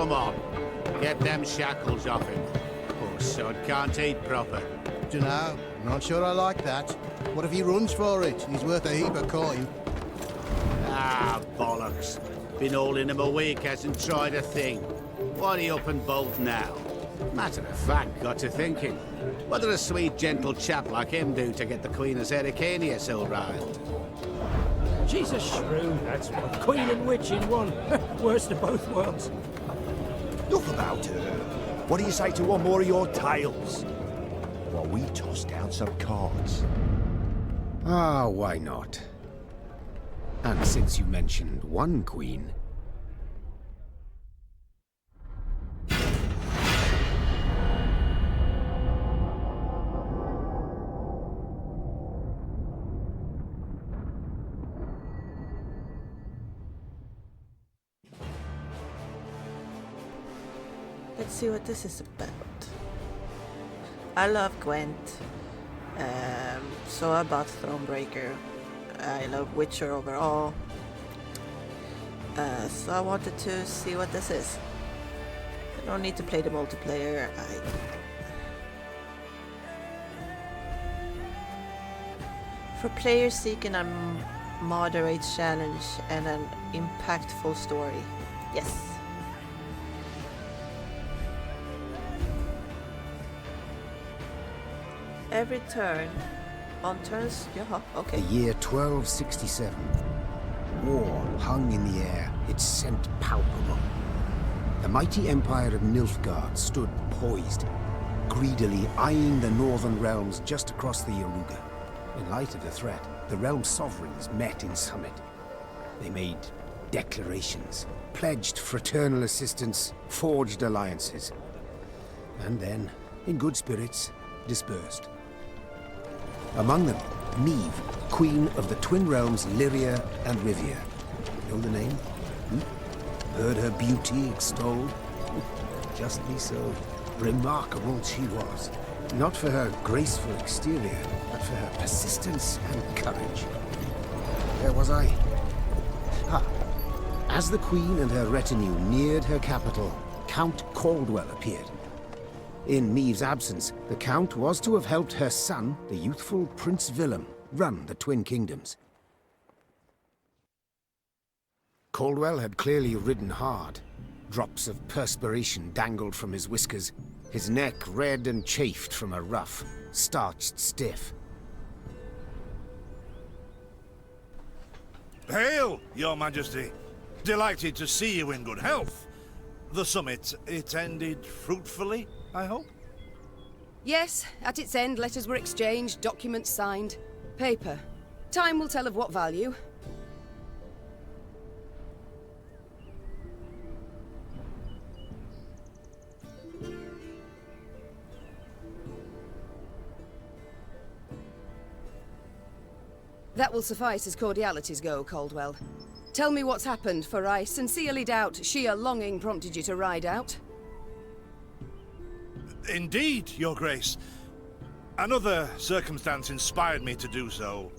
Come on, get them shackles off him. Poor sod can't eat proper. Dunno, not sure I like that. What if he runs for it? He's worth a heap of coin. Ah, bollocks. Been holding him a week, hasn't tried a thing. Why are you up and bold now? Matter of fact, got to thinking. What did a sweet, gentle chap like him do to get the Queen of Zerrikania so riled? She's a shrew, that's what. Queen and witch in one. Worst of both worlds. Enough about her. What do you say to one more of your tales? While we toss down some cards. Ah, why not? And since you mentioned one queen... Let's see what this is about. I love Gwent. So I bought Thronebreaker. I love Witcher overall. So I wanted to see what this is. I don't need to play the multiplayer. For players seeking a moderate challenge and an impactful story. Yes. Every turn, on turns, yeah, okay. The year 1267. War hung in the air, its scent palpable. The mighty empire of Nilfgaard stood poised, greedily eyeing the northern realms just across the Yaruga. In light of the threat, the realm sovereigns met in summit. They made declarations, pledged fraternal assistance, forged alliances. And then, in good spirits, dispersed. Among them, Neve, queen of the twin realms Lyria and Rivia. Know the name? Heard her beauty extolled? Justly so. Remarkable she was. Not for her graceful exterior, but for her persistence and courage. Where was I? As the queen and her retinue neared her capital, Count Caldwell appeared. In Neve's absence, the Count was to have helped her son, the youthful Prince Willem, run the Twin Kingdoms. Caldwell had clearly ridden hard. Drops of perspiration dangled from his whiskers, his neck red and chafed from a ruff, starched stiff. Hail, Your Majesty! Delighted to see you in good health. The summit, it ended fruitfully, I hope? Yes, at its end, letters were exchanged, documents signed. Paper. Time will tell of what value. That will suffice as cordialities go, Caldwell. Tell me what's happened, for I sincerely doubt sheer longing prompted you to ride out. Indeed, Your Grace. Another circumstance inspired me to do so.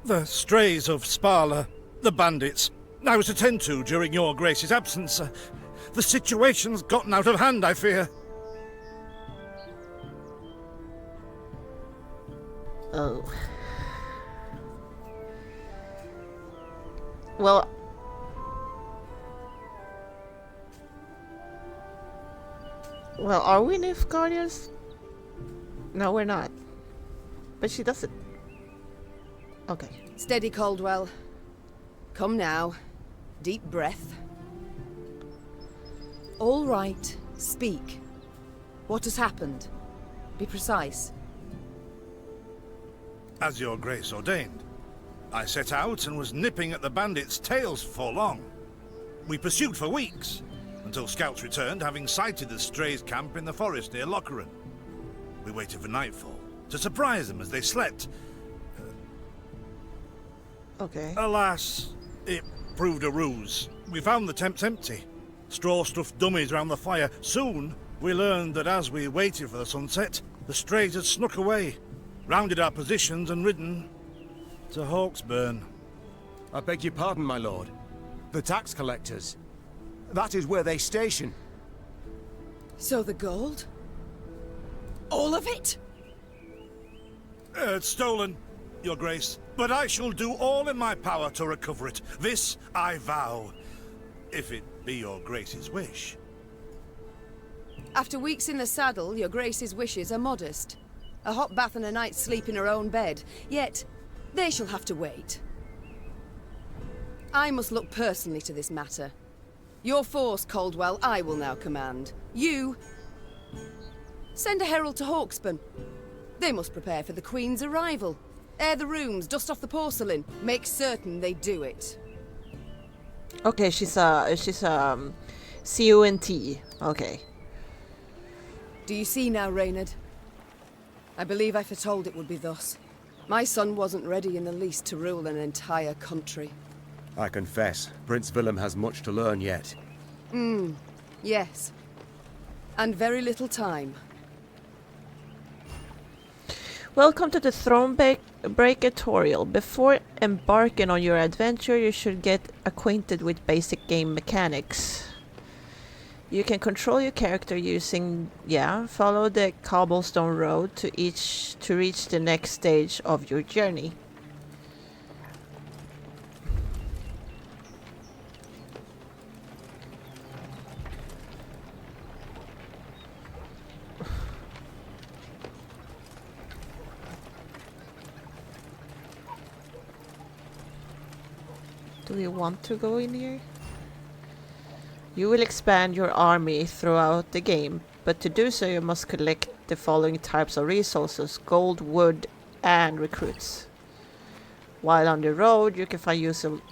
The strays of Sparla, the bandits, I was to tend to during Your Grace's absence. The situation's gotten out of hand, I fear. Oh. Well, are we Nilfgaardians? No, we're not. But she doesn't. Okay. Steady, Caldwell. Come now. Deep breath. All right. Speak. What has happened? Be precise. As Your Grace ordained, I set out and was nipping at the bandits' tails for long. We pursued for weeks, until scouts returned, having sighted the strays' camp in the forest near Locheren. We waited for nightfall to surprise them as they slept. Okay. Alas, it proved a ruse. We found the tents empty, straw-stuffed dummies round the fire. Soon, we learned that as we waited for the sunset, the strays had snuck away, rounded our positions and ridden to Hawksburn. I beg your pardon, my lord. The tax collectors. That is where they station. So the gold? All of it? It's stolen, Your Grace. But I shall do all in my power to recover it. This I vow. If it be Your Grace's wish. After weeks in the saddle, your Grace's wishes are modest. A hot bath and a night's sleep in her own bed. Yet, they shall have to wait. I must look personally to this matter. Your force, Caldwell, I will now command. You... send a herald to Hawksburn. They must prepare for the Queen's arrival. Air the rooms, dust off the porcelain. Make certain they do it. Okay, she's CUNT. Okay. Do you see now, Reynard? I believe I foretold it would be thus. My son wasn't ready in the least to rule an entire country. I confess, Prince Willem has much to learn yet. Yes. And very little time. Welcome to the Thronebreaker tutorial. Before embarking on your adventure, you should get acquainted with basic game mechanics. You can control your character using, follow the cobblestone road to reach the next stage of your journey. Do we want to go in here? You will expand your army throughout the game, but to do so you must collect the following types of resources: gold, wood, and recruits. While on the road you can find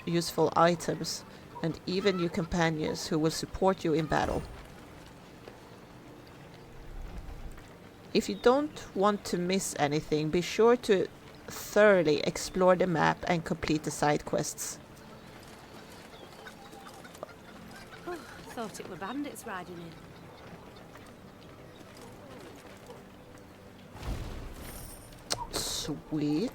useful items and even new companions who will support you in battle. If you don't want to miss anything, be sure to thoroughly explore the map and complete the side quests. Thought it were bandits riding in. Sweet.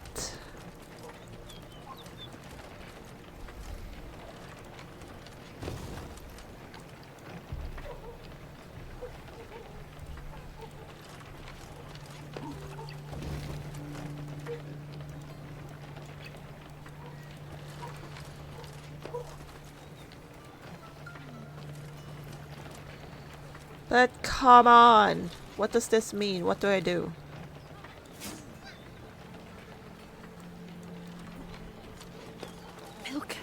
But come on! What does this mean? What do I do? Milka.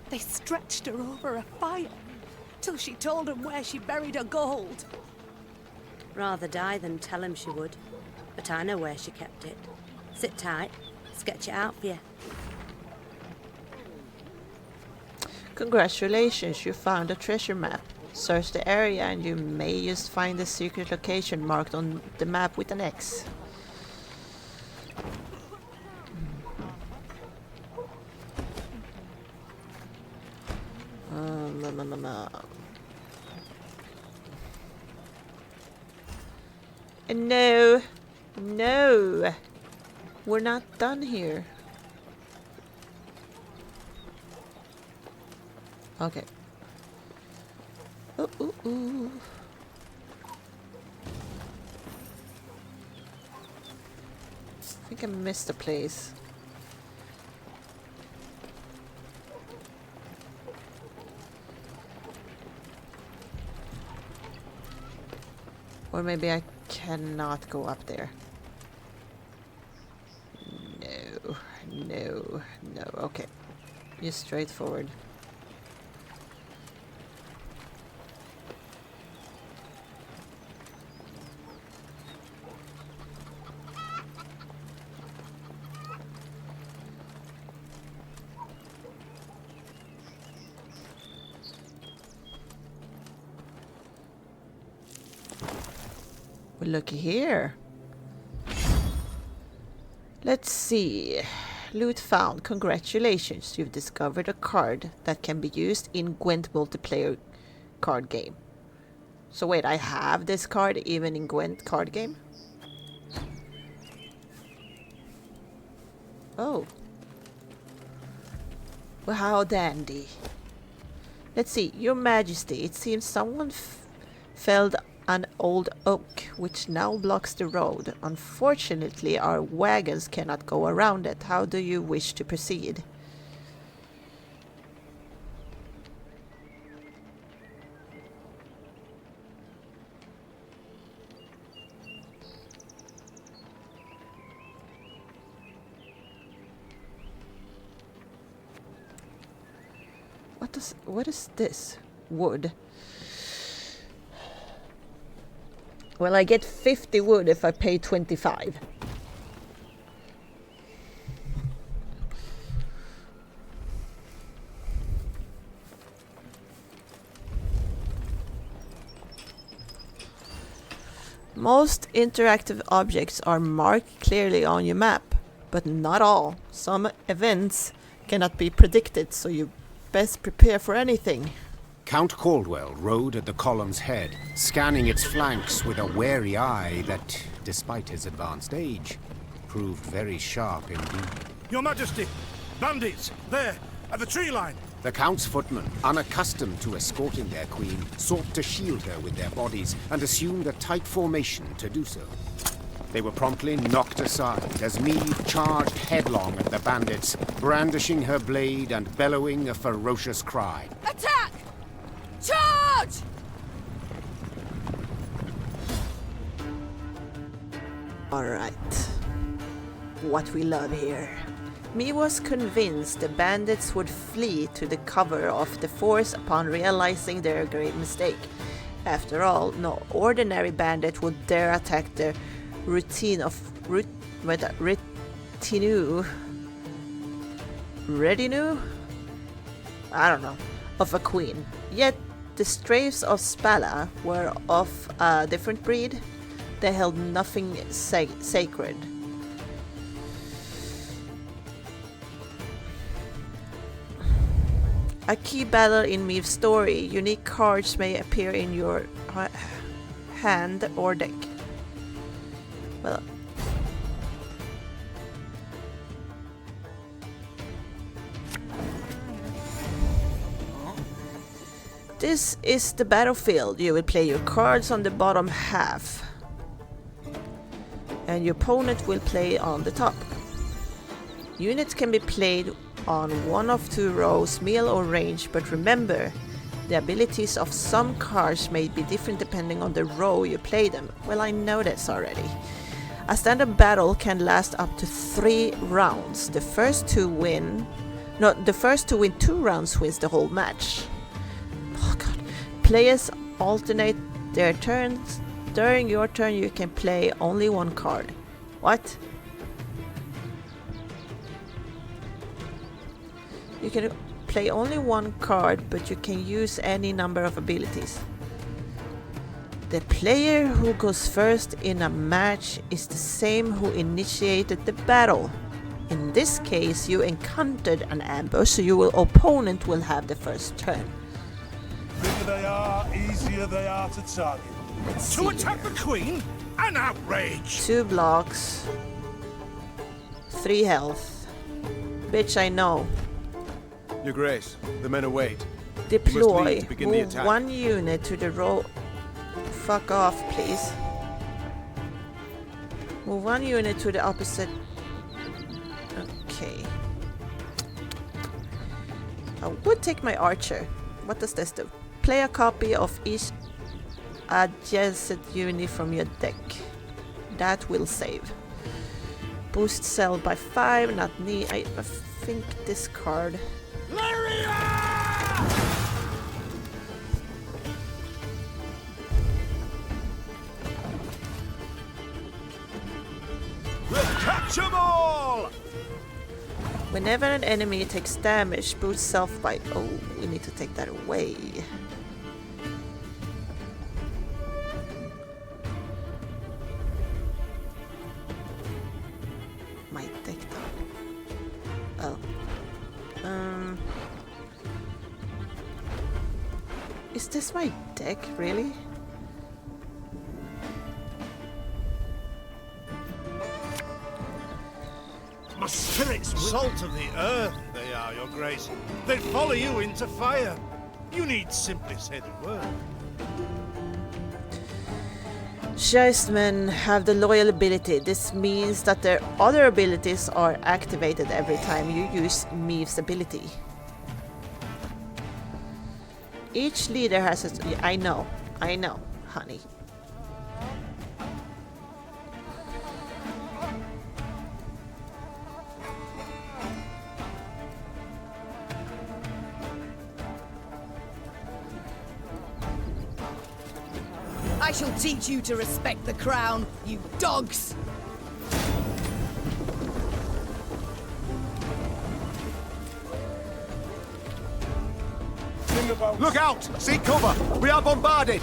They stretched her over a fire till she told them where she buried her gold. Rather die than tell him she would. But I know where she kept it. Sit tight. Sketch it out for you. Congratulations, you found a treasure map. Search the area and you may just find a secret location marked on the map with an X. No, no, we're not done here. Okay. Ooh. I think I missed a place. Or maybe I cannot go up there. No. Okay. Just straight forward. Well, looky here. Let's see. Loot found. Congratulations. You've discovered a card that can be used in Gwent multiplayer card game. So wait, I have this card even in Gwent card game? Oh. Well, how dandy. Let's see, Your Majesty, it seems someone felled an old oak, which now blocks the road. Unfortunately, our wagons cannot go around it. How do you wish to proceed? What is this? Wood. Well, I get 50 wood if I pay 25. Most interactive objects are marked clearly on your map, but not all. Some events cannot be predicted, so you best prepare for anything. Count Caldwell rode at the column's head, scanning its flanks with a wary eye that, despite his advanced age, proved very sharp indeed. Your Majesty! Bandits! There! At the tree line! The Count's footmen, unaccustomed to escorting their queen, sought to shield her with their bodies and assumed a tight formation to do so. They were promptly knocked aside as Meve charged headlong at the bandits, brandishing her blade and bellowing a ferocious cry. Attack! Charge! Alright. What we love here. Meve was convinced the bandits would flee to the cover of the force upon realizing their great mistake. After all, no ordinary bandit would dare attack the retinue I don't know, of a queen. Yet the strays of Spala were of a different breed. They held nothing sacred. A key battle in Meve's story. Unique cards may appear in your hand or deck. Well, this is the battlefield. You will play your cards on the bottom half, and your opponent will play on the top. Units can be played on one of two rows, melee or range, but remember, the abilities of some cards may be different depending on the row you play them. Well, I know this already. A standard battle can last up to 3 rounds. The first to win 2 rounds wins the whole match. Oh god. Players alternate their turns. During your turn you can play only one card. What? You can play only one card, but you can use any number of abilities. The player who goes first in a match is the same who initiated the battle. In this case, you encountered an ambush, so your opponent will have the first turn. Bigger they are, easier they are to target. To attack the Queen? An outrage! 2 blocks. 3 health. Bitch, I know. Your Grace, the men await. Deploy. Move 1 unit to the row. Fuck off, please. Move 1 unit to the opposite. Okay. I would take my archer. What does this do? Play a copy of each adjacent unit from your deck. That will save. Boost cell by 5. Not need. I think discard. Catch 'em all! Whenever an enemy takes damage, boost self by... Oh, we need to take that away. My deck though. Oh. Is this my deck, really? My spirits, salt of the earth, they are, Your Grace. They'd follow you into fire. You need simply say the word. Geistmen have the loyal ability. This means that their other abilities are activated every time you use Meave's ability. Each leader has a... I know, honey. I shall teach you to respect the crown, you dogs! Look out! Seek cover! We are bombarded!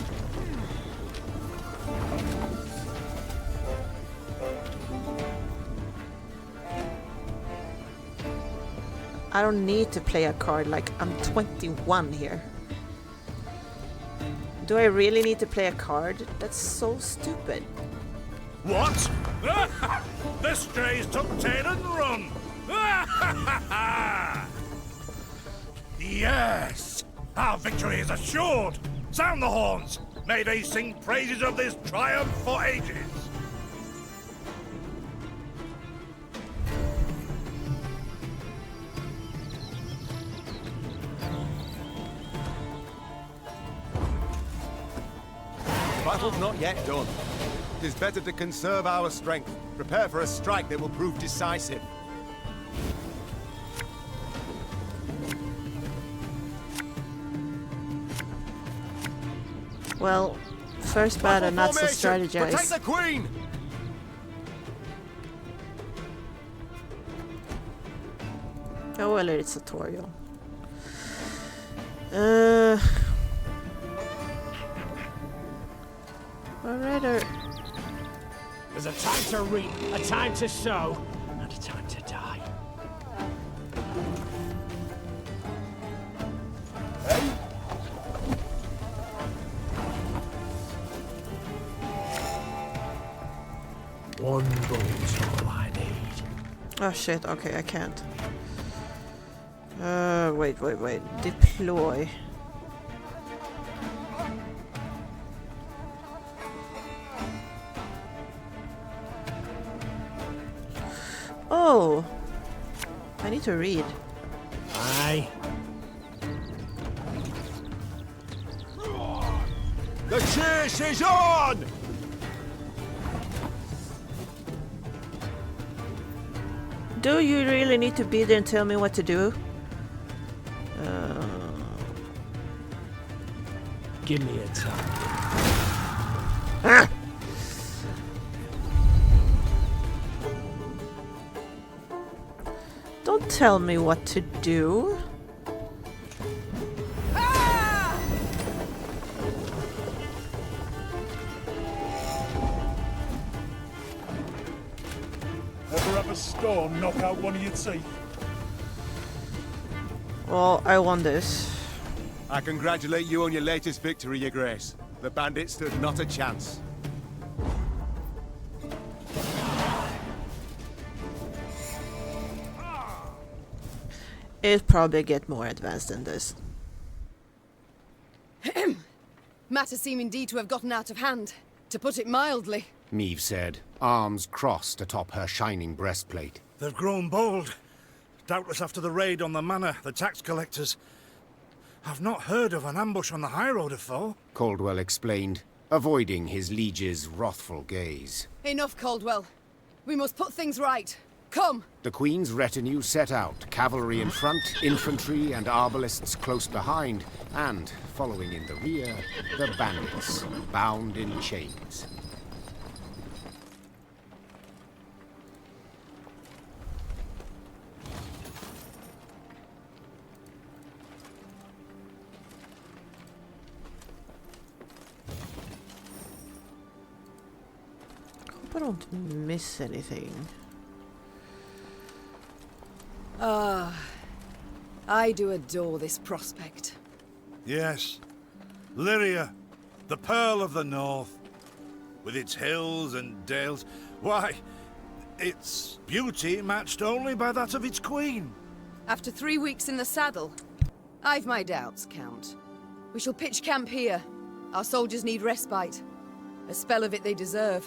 I don't need to play a card like I'm 21 here. Do I really need to play a card? That's so stupid. What? The strays took tail and run! Yes! Our victory is assured! Sound the horns! May they sing praises of this triumph for ages! Battle's not yet done. It is better to conserve our strength. Prepare for a strike that will prove decisive. Well, first battle, not to strategize. Protect the Queen! Oh, well, it's a tutorial. Alright, There's a time to reap, a time to sow, and a time to die. One bullet's all I need. oh shit, okay, I can't. Wait. Deploy. Oh, I need to read. Aye. The chase is on! Do you really need to be there and tell me what to do? Give me a time. Ah! Don't tell me what to do. Ever have a storm knock out one of your teeth? Well, I won this. I congratulate you on your latest victory, Your Grace. The bandits stood not a chance. It'll probably get more advanced than this. Matters seem indeed to have gotten out of hand, to put it mildly. Meave said, arms crossed atop her shining breastplate. They've grown bold. Doubtless after the raid on the manor, the tax collectors. I've not heard of an ambush on the high road afore. Caldwell explained, avoiding his liege's wrathful gaze. Enough, Caldwell. We must put things right. Come! The Queen's retinue set out, cavalry in front, infantry and arbalists close behind, and, following in the rear, the bandits, bound in chains. Hope I don't miss anything. I do adore this prospect. Yes. Lyria, the Pearl of the North. With its hills and dales. Why, its beauty matched only by that of its queen. After 3 weeks in the saddle, I've my doubts, Count. We shall pitch camp here. Our soldiers need respite. A spell of it they deserve.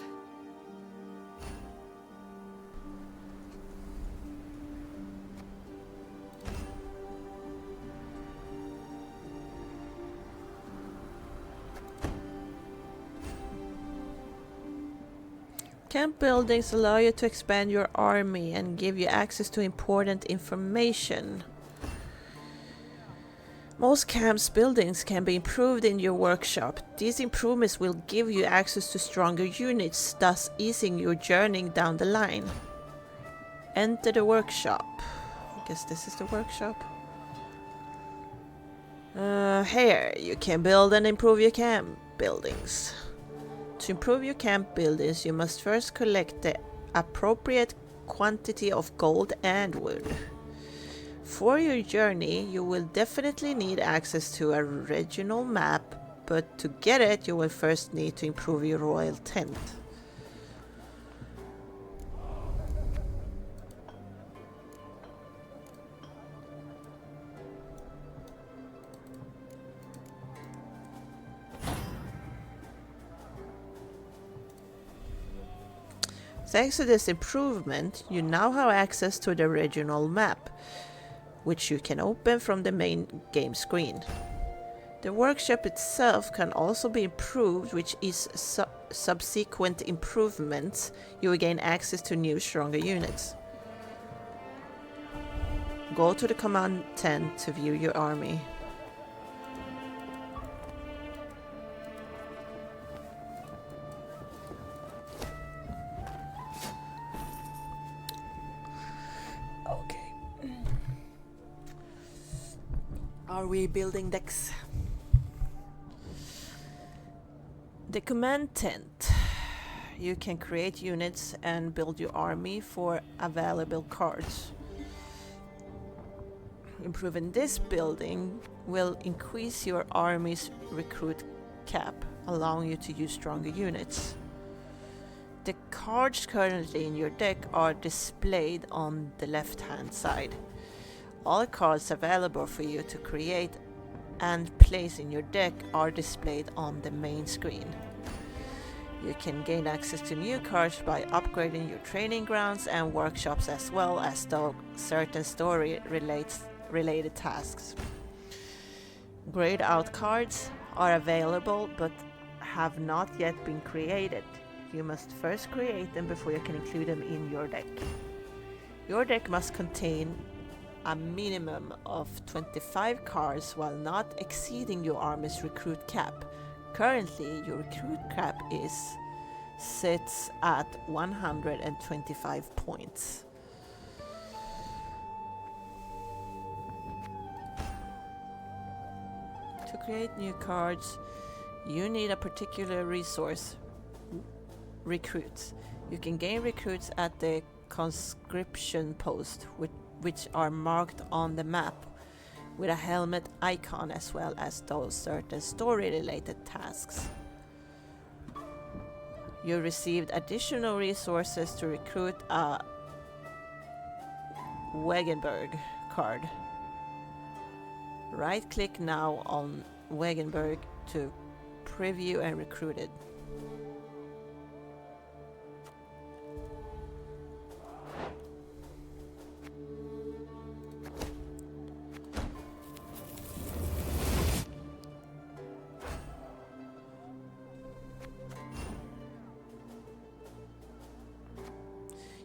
Camp buildings allow you to expand your army and give you access to important information. Most camp's buildings can be improved in your workshop. These improvements will give you access to stronger units, thus easing your journey down the line. Enter the workshop. I guess this is the workshop. Here, you can build and improve your camp buildings. To improve your camp buildings, you must first collect the appropriate quantity of gold and wood. For your journey, you will definitely need access to a regional map, but to get it, you will first need to improve your royal tent. Thanks to this improvement, you now have access to the regional map, which you can open from the main game screen. The workshop itself can also be improved, which is subsequent improvements. You will gain access to new, stronger units. Go to the command tent to view your army. Are we building decks? The command tent. You can create units and build your army for available cards. Improving this building will increase your army's recruit cap, allowing you to use stronger units. The cards currently in your deck are displayed on the left-hand side. All cards available for you to create and place in your deck are displayed on the main screen. You can gain access to new cards by upgrading your training grounds and workshops, as well as certain story-related tasks. Grayed out cards are available but have not yet been created. You must first create them before you can include them in your deck. Your deck must contain a minimum of 25 cards while not exceeding your army's recruit cap. Currently, your recruit cap sits at 125 points. To create new cards, you need a particular resource: recruits. You can gain recruits at the conscription post, which are marked on the map with a helmet icon, as well as those certain story-related tasks. You received additional resources to recruit a Wegenberg card. Right-click now on Wegenberg to preview and recruit it.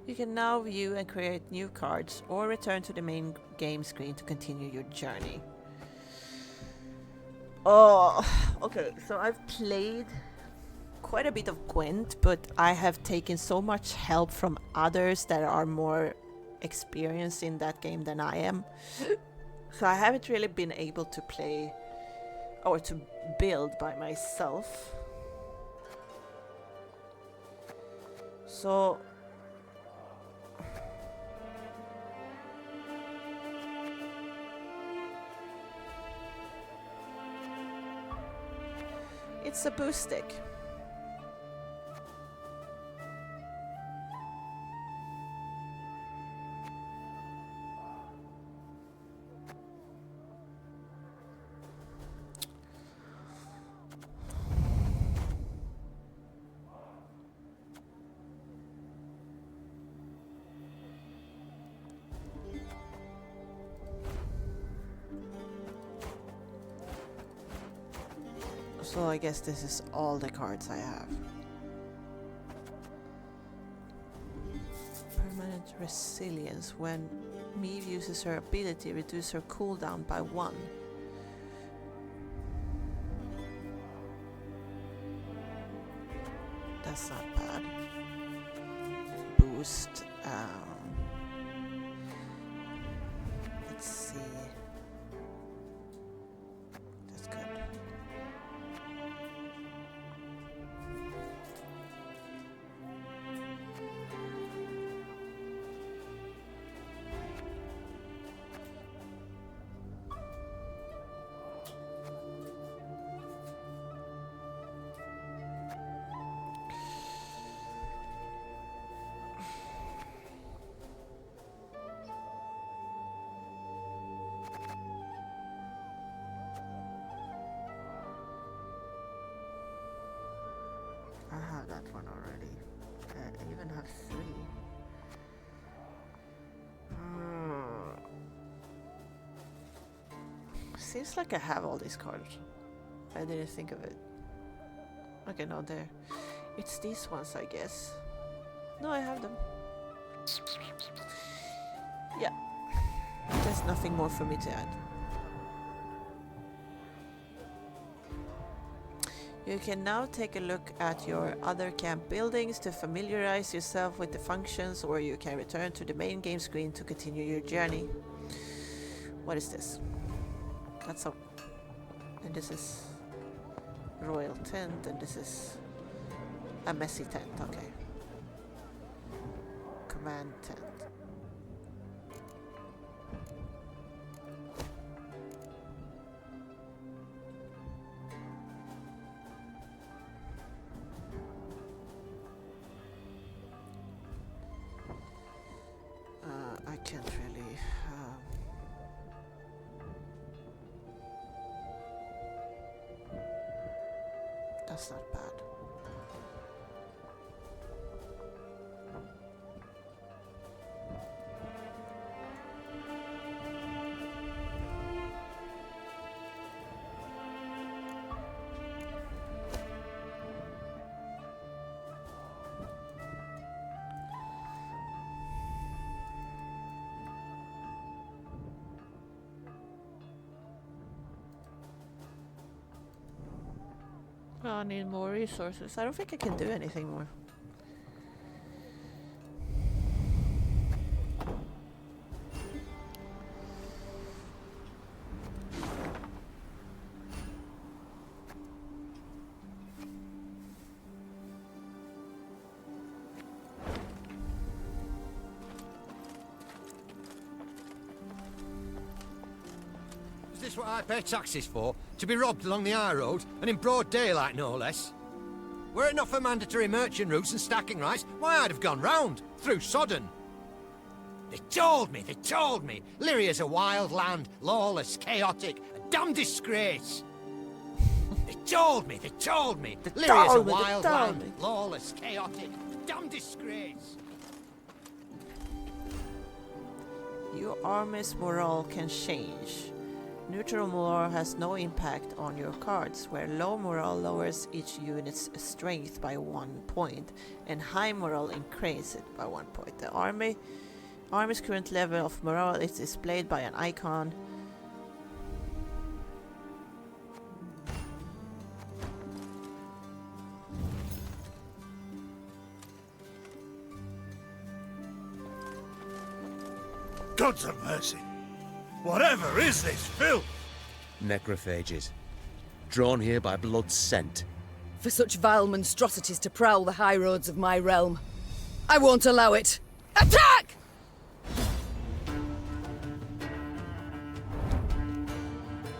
You can now view and create new cards or return to the main game screen to continue your journey. Oh, okay, so I've played quite a bit of Gwent, but I have taken so much help from others that are more experienced in that game than I am. So I haven't really been able to play or to build by myself. So it's a boost stick. So I guess this is all the cards I have. Permanent resilience. When Meve uses her ability, reduce her cooldown by 1. That's not bad. Boost. Let's see. That's good. I have that one already. I even have 3. Seems like I have all these cards. I didn't think of it. Okay, no, there. It's these ones, I guess. No, I have them. Yeah. There's nothing more for me to add. You can now take a look at your other camp buildings to familiarize yourself with the functions, or you can return to the main game screen to continue your journey. What is this? That's all. And this is royal tent, and this is a messy tent. Okay. Command tent. I can't really. That's not bad. I need more resources. I don't think I can do anything more. Is this what I pay taxes for? To be robbed along the high road, and in broad daylight, no less? Were it not for mandatory merchant routes and stacking rights, why, I'd have gone round, through Sodden. They told me! Lyria's a wild land, lawless, chaotic, a damn disgrace. They told me! Lyria's a wild land, lawless, chaotic, a damn disgrace. Your army's morale can change. Neutral morale has no impact on your cards, where low morale lowers each unit's strength by 1 point, and high morale increases it by 1 point. The army's current level of morale is displayed by an icon. Gods of mercy! Whatever is this filth? Necrophages. Drawn here by blood scent. For such vile monstrosities to prowl the high roads of my realm. I won't allow it! Attack!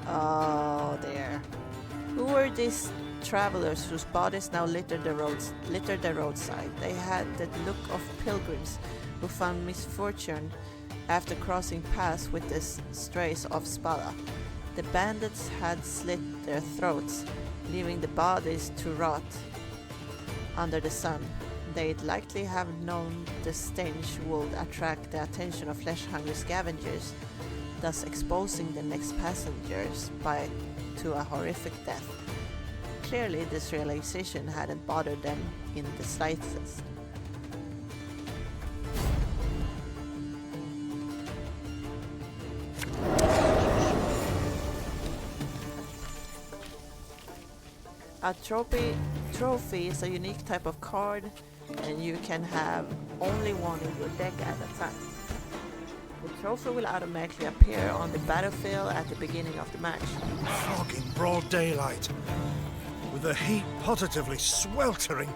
Oh, there. Who were these travelers whose bodies now littered the roadside? They had the look of pilgrims who found misfortune after crossing paths with the strays of Spala. The bandits had slit their throats, leaving the bodies to rot under the sun. They'd likely have known the stench would attract the attention of flesh-hungry scavengers, thus exposing the next passengers to a horrific death. clearly this realization hadn't bothered them in the slightest. A trophy is a unique type of card, and you can have only one in your deck at a time. The trophy will automatically appear on the battlefield at the beginning of the match. Fog in broad daylight, with the heat positively sweltering.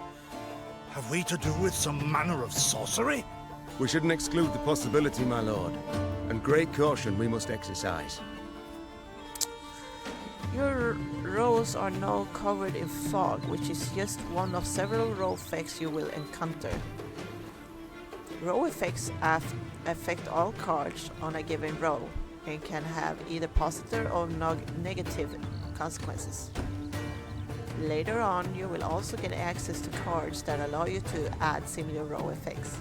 Have we to do with some manner of sorcery? We shouldn't exclude the possibility, my lord. And great caution we must exercise. Your rows are now covered in fog, which is just one of several row effects you will encounter. Row effects affect all cards on a given row and can have either positive or negative consequences. Later on, you will also get access to cards that allow you to add similar row effects.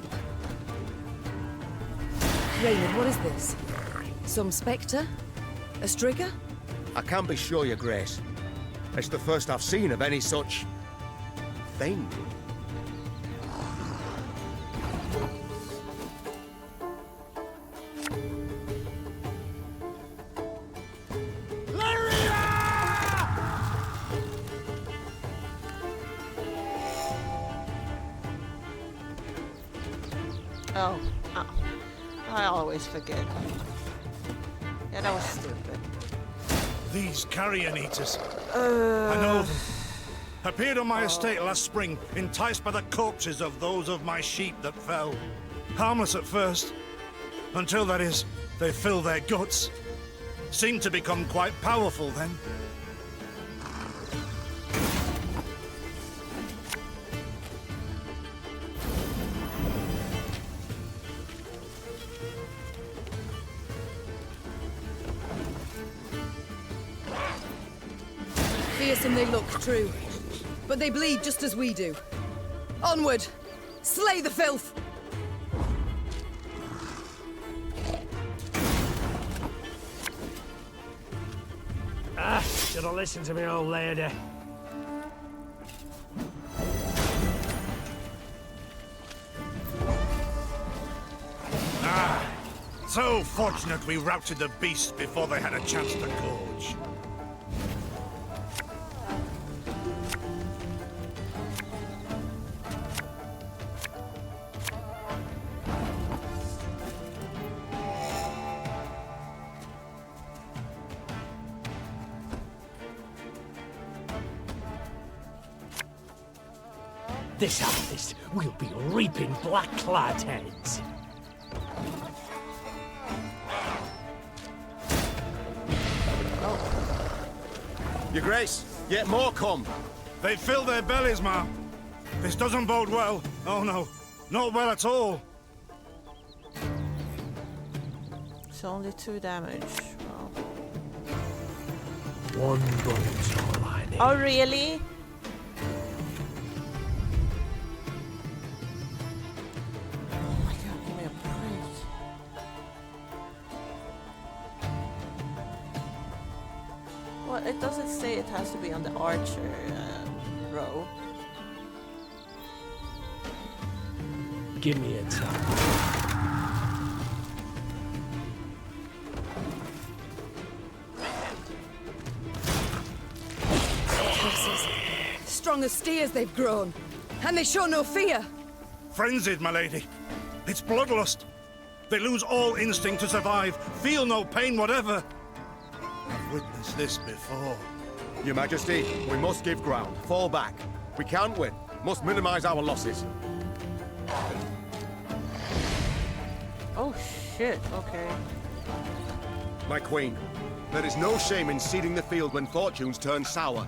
Raymond, what is this? Some spectre? A strigger? I can't be sure, Your Grace. It's the first I've seen of any such thing. Oh, I always forget. Yeah, that was stupid. These carrion eaters. I know them. Appeared on my estate last spring, enticed by the corpses of those of my sheep that fell. Harmless at first, until, that is, they fill their guts. Seemed to become quite powerful then. Fearsome they look, true. But they bleed just as we do. Onward! Slay the filth! Should have listened to me old lady. So fortunate we routed the beasts before they had a chance to gorge. This harvest will be reaping black-clad heads. Your Grace, yet more come. They fill their bellies, ma. This doesn't bode well. Oh no, not well at all. It's only 2 damage. Wow. One bullet's all I need. Oh, really? Oh my god, give me a break. Well, it doesn't say it has to be on the archer row. Give me a time. Strong as steers they've grown. And they show no fear. Frenzied, my lady. It's bloodlust. They lose all instinct to survive, feel no pain whatever. I've witnessed this before. Your Majesty, we must give ground. Fall back. We can't win. Must minimize our losses. Oh shit, okay. My queen, there is no shame in ceding the field when fortunes turn sour.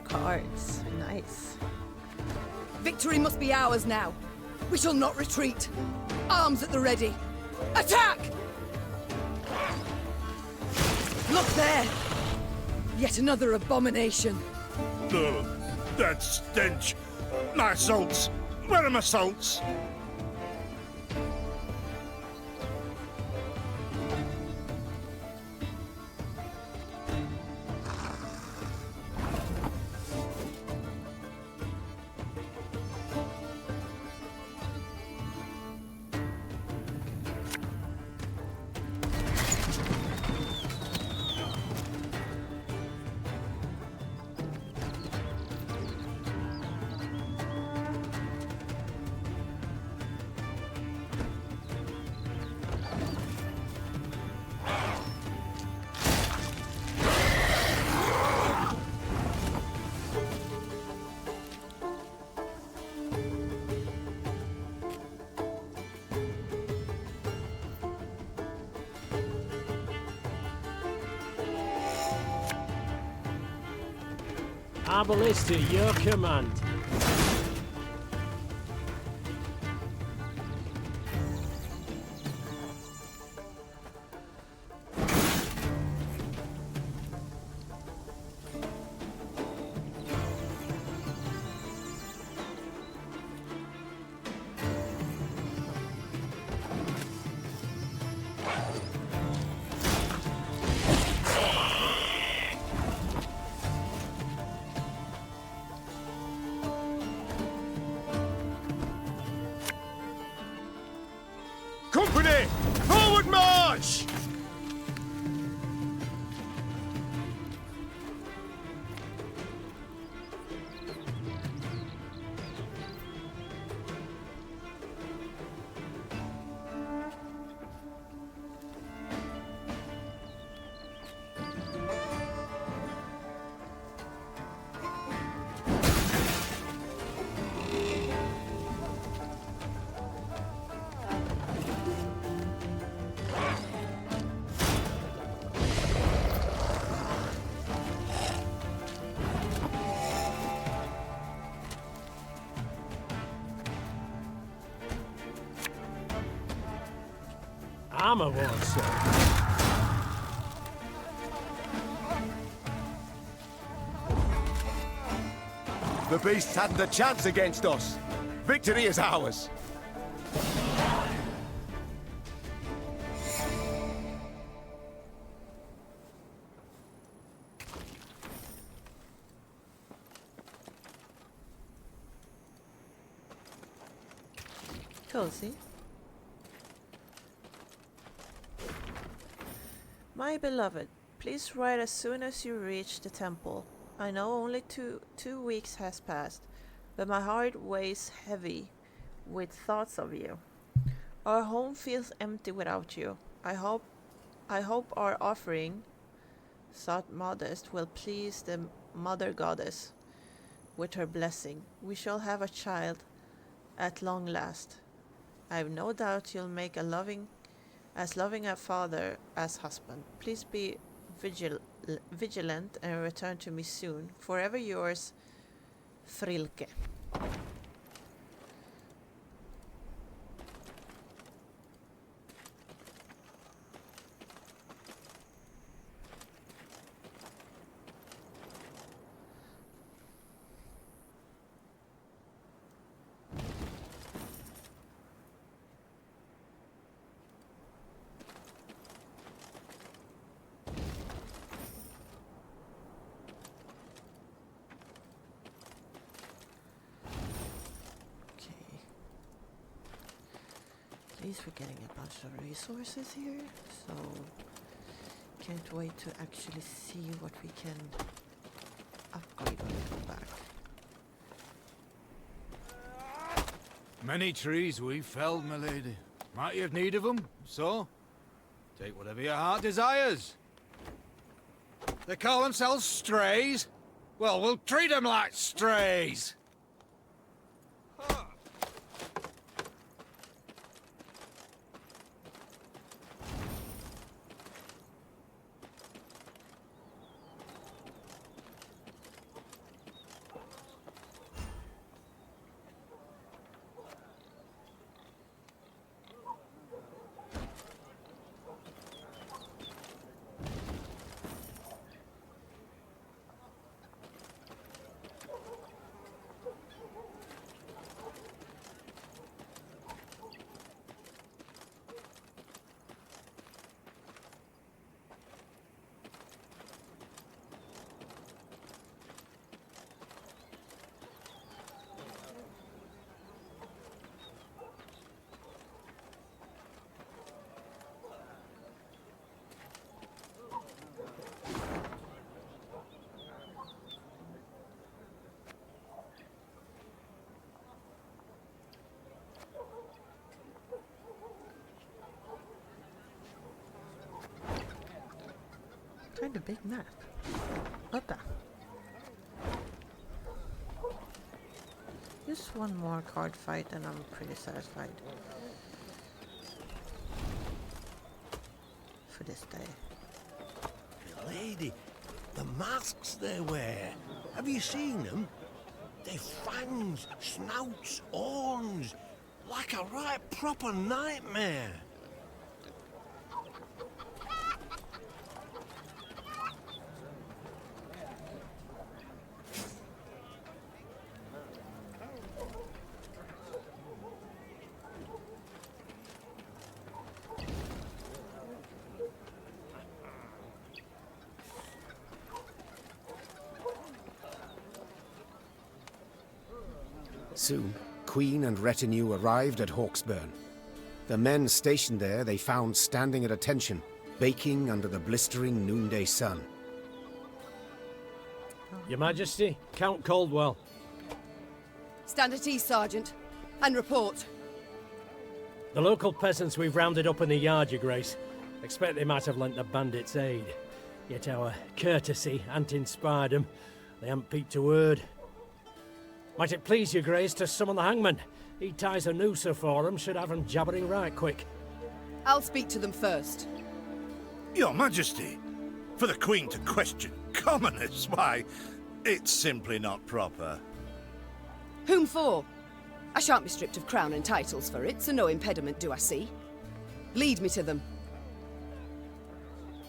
Cards. Nice. Victory must be ours now. We shall not retreat. Arms at the ready. Attack! Look there! Yet another abomination. Ugh, that stench. My salts. Where are my salts? Our ballista, your command. Company! Forward march! Armor won't, sir. The beasts hadn't a chance against us. Victory is ours. Cozy. My beloved, please write as soon as you reach the temple. I know only two weeks has passed, but my heart weighs heavy with thoughts of you. Our home feels empty without you. I hope our offering, thought modest, will please the Mother Goddess with her blessing. We shall have a child at long last. I have no doubt you'll make as loving a father as husband. Please be vigilant and return to me soon. Forever yours, Frilke. At least we're getting a bunch of resources here, so can't wait to actually see what we can upgrade when we go back. Many trees we felled, my lady. Might you have need of them, so take whatever your heart desires. They call themselves strays? Well, we'll treat them like strays. really big map. Okay. Just one more card fight and I'm pretty satisfied. For this day. Lady, the masks they wear. Have you seen them? They've fangs, snouts, horns. Like a right proper nightmare. Soon, Queen and retinue arrived at Hawksburn. The men stationed there they found standing at attention, baking under the blistering noonday sun. Your Majesty, Count Caldwell. Stand at ease, Sergeant, and report. The local peasants we've rounded up in the yard, Your Grace. Expect they might have lent the bandits aid. Yet our courtesy hadn't inspired them. They haven't peeped a word. Might it please Your Grace to summon the hangman? He ties a noose for them, should have them jabbering right quick. I'll speak to them first. Your Majesty, for the Queen to question commoners, why, it's simply not proper. Whom for? I shan't be stripped of crown and titles for it, so no impediment do I see. Lead me to them.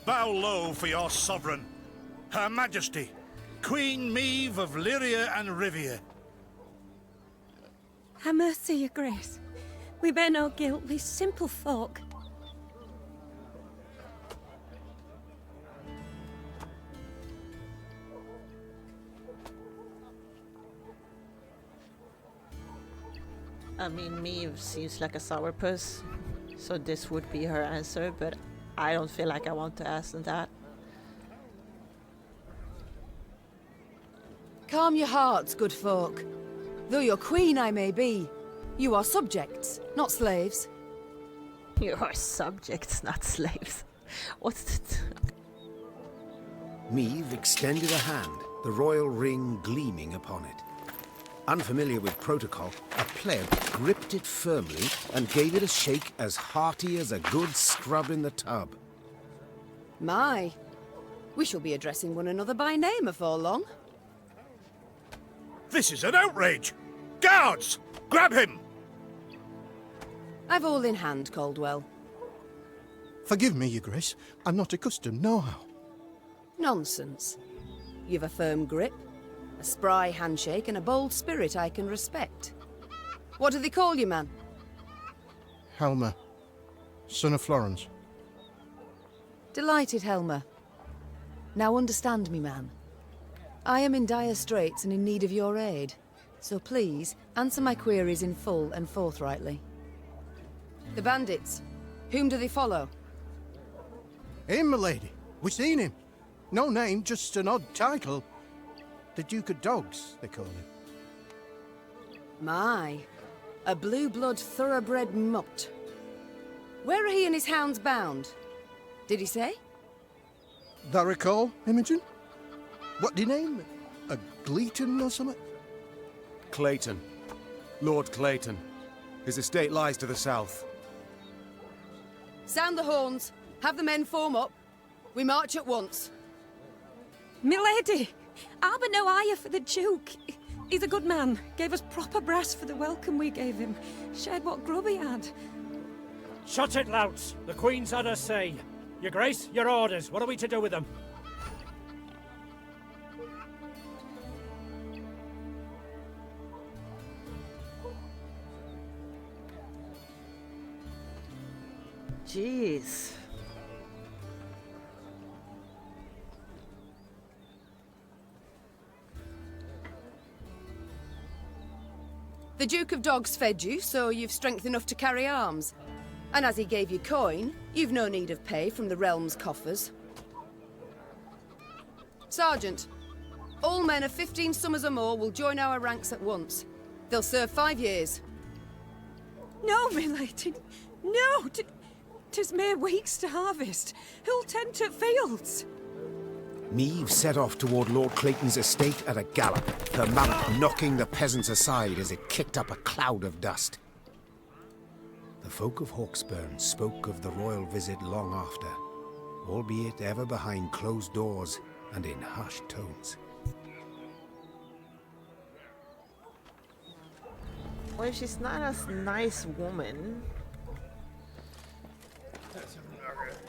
Bow low for your sovereign, Her Majesty, Queen Meve of Lyria and Rivia. Ha' mercy, Your Grace. We bear no guilt, we simple folk. I mean, Meve seems like a sourpuss, so this would be her answer, but I don't feel like I want to ask them that. Calm your hearts, good folk. Though your queen I may be, you are subjects, not slaves. You are subjects, not slaves. What's it? Meve extended a hand, the royal ring gleaming upon it. Unfamiliar with protocol, a pleb gripped it firmly and gave it a shake as hearty as a good scrub in the tub. My, we shall be addressing one another by name afore long. This is an outrage! Guards! Grab him! I've all in hand, Caldwell. Forgive me, Your Grace. I'm not accustomed, nohow. Nonsense. You've a firm grip, a spry handshake, and a bold spirit I can respect. What do they call you, man? Helmer, son of Florence. Delighted, Helmer. Now understand me, man. I am in dire straits and in need of your aid. So please, answer my queries in full and forthrightly. The bandits, whom do they follow? Him, milady. We seen him. No name, just an odd title. The Duke of Dogs, they call him. My, a blue-blood thoroughbred mutt. Where are he and his hounds bound? Did he say? That recall, Imogen? What do you name? A Gleeton or something? Clayton. Lord Clayton. His estate lies to the south. Sound the horns. Have the men form up. We march at once. Milady! Arbor no ire for the Duke. He's a good man. Gave us proper brass for the welcome we gave him. Shared what grub he had. Shut it, louts. The Queen's had her say. Your Grace, your orders. What are we to do with them? Jeez. The Duke of Dogs fed you, so you've strength enough to carry arms. And as he gave you coin, you've no need of pay from the realm's coffers. Sergeant, all men of 15 summers or more will join our ranks at once. They'll serve 5 years. No, milady. No! 'Tis mere weeks to harvest. Who'll tend to fields? Niamh set off toward Lord Clayton's estate at a gallop, her mount knocking the peasants aside as it kicked up a cloud of dust. The folk of Hawksburn spoke of the royal visit long after, albeit ever behind closed doors and in hushed tones. Well, if she's not a nice woman,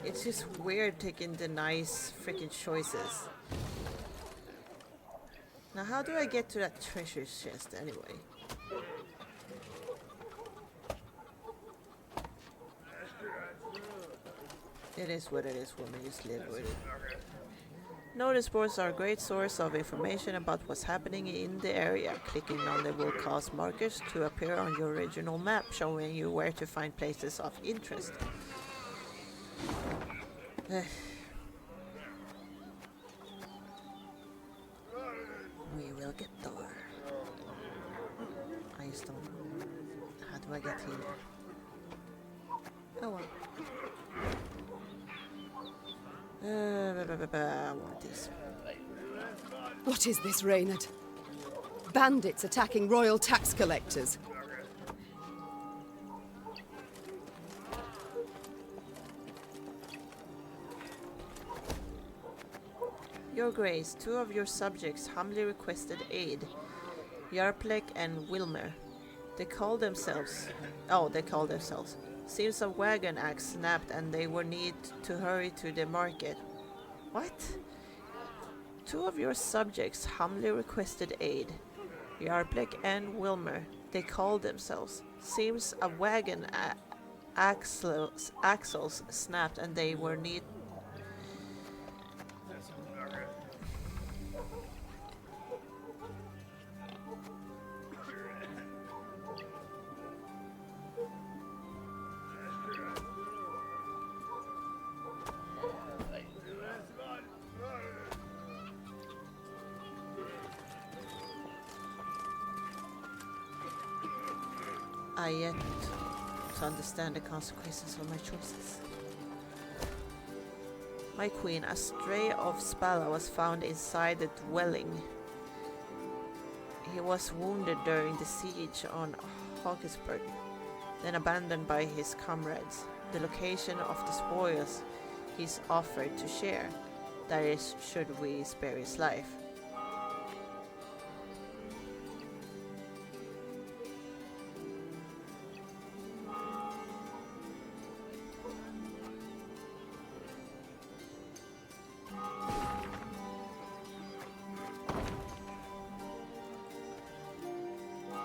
it's just weird taking the nice freaking choices. Now, how do I get to that treasure chest anyway? It is what it is, woman. Just live with it. Notice boards are a great source of information about what's happening in the area. Clicking on them will cause markers to appear on your original map, showing you where to find places of interest. We will get there. I just don't know. How do I get here? Oh well. I want this. What is this, Reynard? Bandits attacking royal tax collectors. Your Grace, 2 of your subjects humbly requested aid. Yarplek and Wilmer. They call themselves. Seems a wagon axe snapped and they were need to hurry to the market. What? 2 of your subjects humbly requested aid. Yarplek and Wilmer. They call themselves. Seems a wagon axles snapped and they were need. I yet to understand the consequences of my choices. My queen, a stray of Spala was found inside the dwelling. He was wounded during the siege on Hawkesburg, then abandoned by his comrades. The location of the spoils he's offered to share, that is, should we spare his life.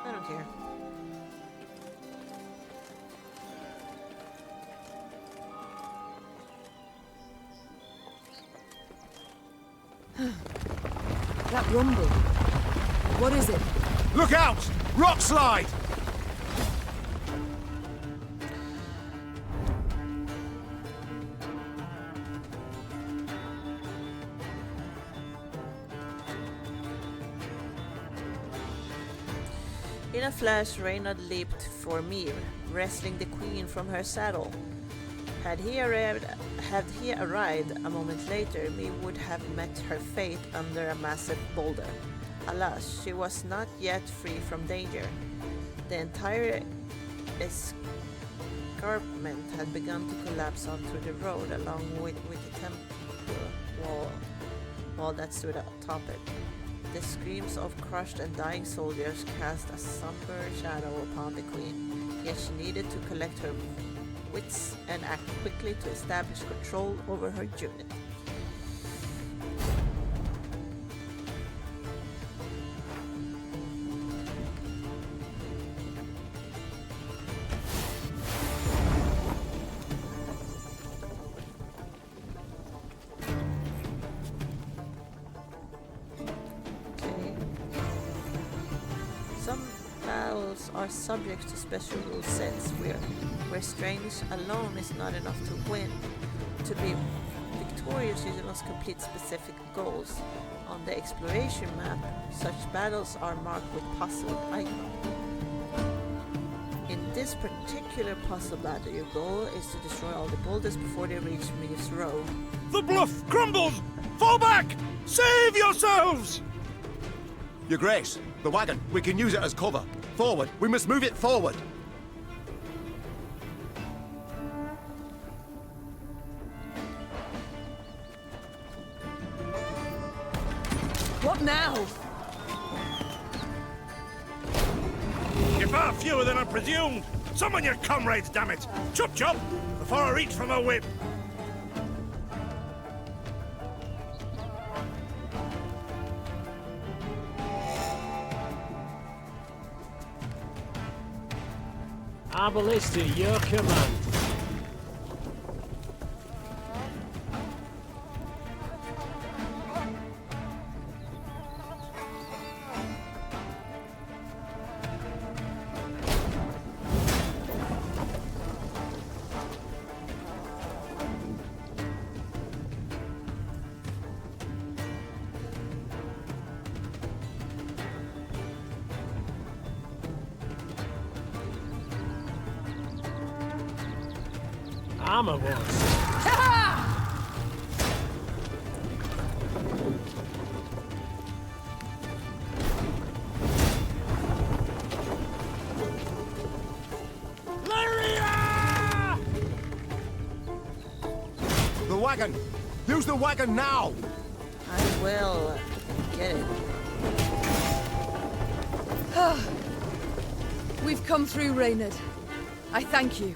I don't care. That rumble. What is it? Look out! Rock slide! In a flash, Reynard leaped for Mir, wresting the queen from her saddle. Had he arrived a moment later, Mir would have met her fate under a massive boulder. Alas, she was not yet free from danger. The entire escarpment had begun to collapse onto the road, along with the temple wall that stood atop it. The screams of crushed and dying soldiers cast a somber shadow upon the queen, yet she needed to collect her wits and act quickly to establish control over her unit. Are subject to special rule sets where strange alone is not enough to win. To be victorious, you must complete specific goals. On the exploration map, such battles are marked with puzzle icons. In this particular puzzle bladder, your goal is to destroy all the boulders before they reach Reef's Row. The bluff crumbles! Fall back! Save yourselves! Your Grace, the wagon. We can use it as cover. Forward. We must move it forward. What now? You're far fewer than I presumed. Summon your comrades, damn it! Chop chop! Before I reach for my whip. Arbalist at your command. Armor Wars. The wagon! Use the wagon now! I will get it. We've come through, Reynard. I thank you.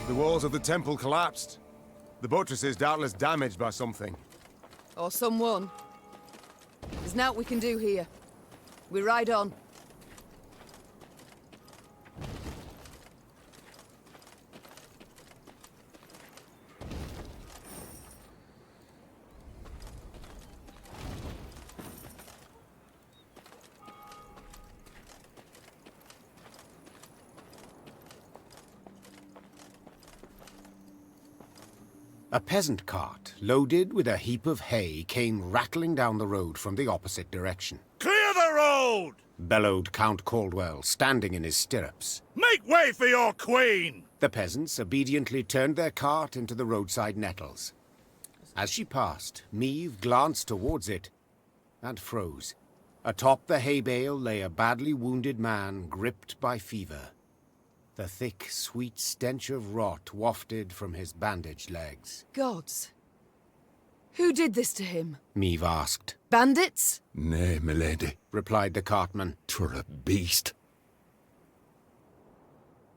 The walls of the temple collapsed. The buttresses doubtless damaged by something. Or someone. There's naught we can do here. We ride on. A peasant cart, loaded with a heap of hay, came rattling down the road from the opposite direction. Clear the road! Bellowed Count Caldwell, standing in his stirrups. Make way for your queen! The peasants obediently turned their cart into the roadside nettles. As she passed, Meave glanced towards it and froze. Atop the hay bale lay a badly wounded man gripped by fever. The thick, sweet stench of rot wafted from his bandaged legs. Gods. Who did this to him? Meave asked. Bandits? Nay, milady, replied the cartman. 'Twere a beast.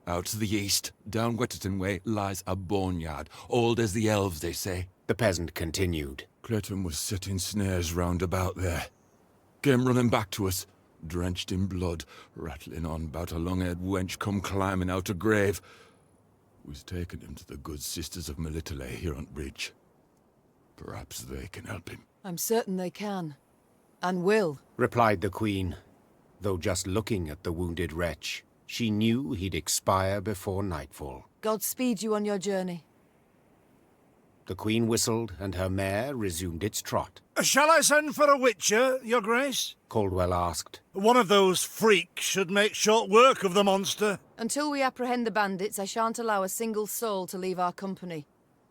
Out to the east, down Wetterton way, lies a boneyard, old as the elves, they say. The peasant continued. Clayton was setting snares round about there. Came running back to us, drenched in blood, rattling on about a long-haired wench come climbing out a grave. We's taken him to the good sisters of Melitele here on Bridge. Perhaps they can help him. I'm certain they can. And will. Replied the Queen. Though just looking at the wounded wretch, she knew he'd expire before nightfall. God speed you on your journey. The Queen whistled, and her mare resumed its trot. Shall I send for a witcher, your grace? Caldwell asked. One of those freaks should make short work of the monster. Until we apprehend the bandits, I shan't allow a single soul to leave our company.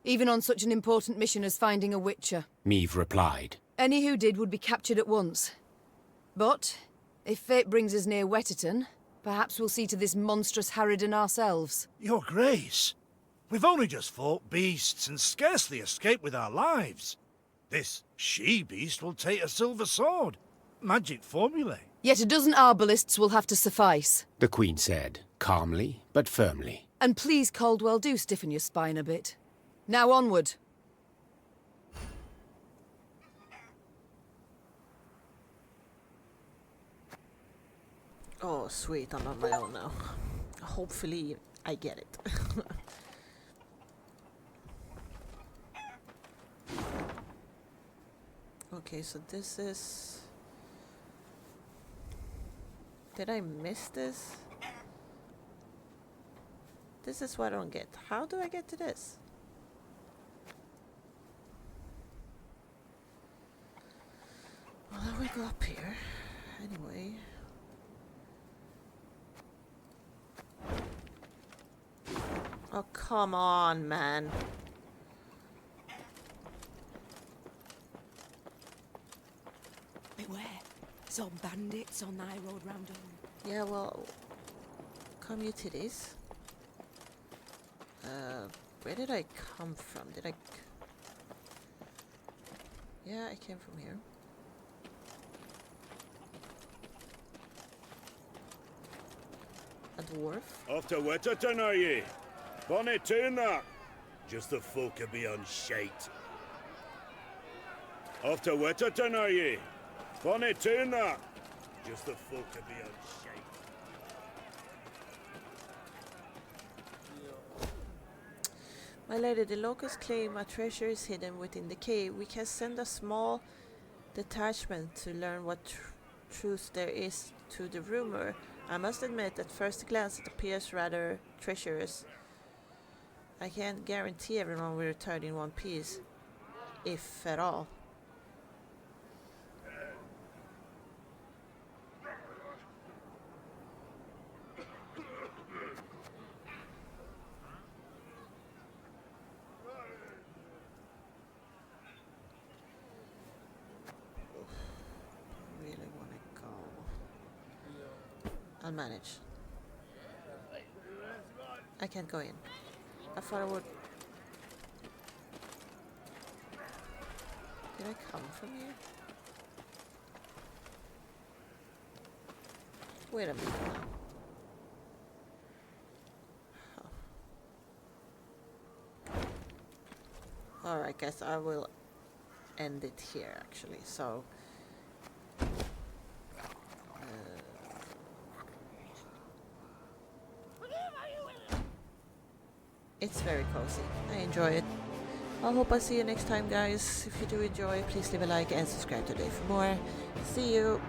Even on such an important mission as finding a witcher. Meave replied. Any who did would be captured at once. But, if fate brings us near Wetterton, perhaps we'll see to this monstrous harridan ourselves. Your grace, we've only just fought beasts and scarcely escaped with our lives. This she-beast will take a silver sword. Magic formulae. Yet a dozen arbalists will have to suffice. The Queen said, calmly but firmly. And please, Caldwell, do stiffen your spine a bit. Now onward. Oh, sweet, I'm on my own now. Hopefully, I get it. Okay, so this is... Did I miss this? This is what I don't get. How do I get to this? Well, I will go up here. Anyway. come on, man. Beware. Some bandits on thy road round home. Yeah, well, come you to this. Where did I come from? Did I... Yeah, I came from here. A dwarf? After Wetterton, are ye? Bonnie tune that. Just the folk are beyond shite. After Wetterton, are ye? Bonnie tune that. Just the folk are beyond shite. My lady, the locals claim a treasure is hidden within the cave. We can send a small detachment to learn what truth there is to the rumor. I must admit, at first glance it appears rather treacherous. I can't guarantee everyone will return in one piece, if at all. Really want to go. I'll manage. I can't go in. I thought I would. Did I come from here? Wait a minute now. Oh. Alright guys, I will end it here actually, so it's very cozy. I enjoy it. I hope I see you next time guys. If you do enjoy, please leave a like and subscribe today for more. See you!